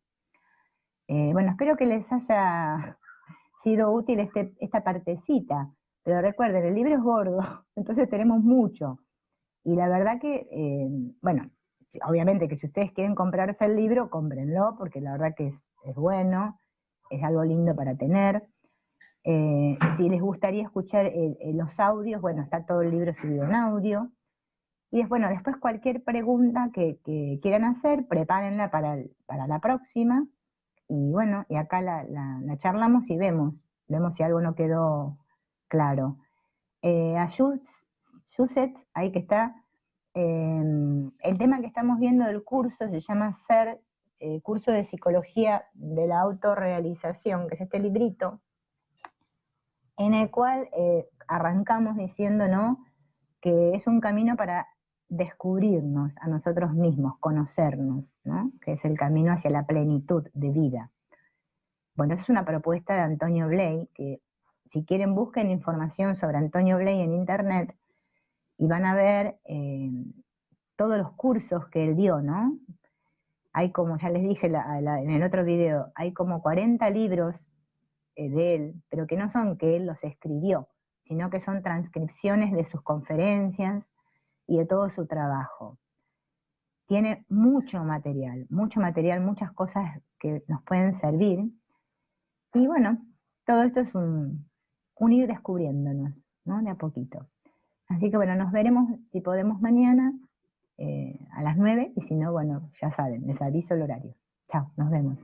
Bueno, espero que les haya sido útil esta partecita, pero recuerden, el libro es gordo, entonces tenemos mucho. Y la verdad que, bueno, obviamente que si ustedes quieren comprarse el libro, cómprenlo, porque la verdad que es bueno, es algo lindo para tener. Si les gustaría escuchar los audios, bueno, está todo el libro subido en audio. Y bueno, después cualquier pregunta que quieran hacer, prepárenla para la próxima. Y bueno, y acá la charlamos y vemos si algo no quedó claro. A Yuset, ahí que está, el tema que estamos viendo del curso se llama SER, Curso de Psicología de la Autorrealización, que es este librito, en el cual arrancamos diciendo, ¿no?, que es un camino para descubrirnos a nosotros mismos, conocernos, ¿no?, que es el camino hacia la plenitud de vida. Bueno, es una propuesta de Antonio Bley, que si quieren busquen información sobre Antonio Bley en internet y van a ver todos los cursos que él dio, ¿no? Hay como, ya les dije en el otro video, hay como 40 libros de él, pero que no son que él los escribió, sino que son transcripciones de sus conferencias y de todo su trabajo. Tiene mucho material, muchas cosas que nos pueden servir. Y bueno, todo esto es un ir descubriéndonos, ¿no? De a poquito. Así que bueno, nos veremos si podemos mañana a las 9 y si no, bueno, ya saben, les aviso el horario. Chao, nos vemos.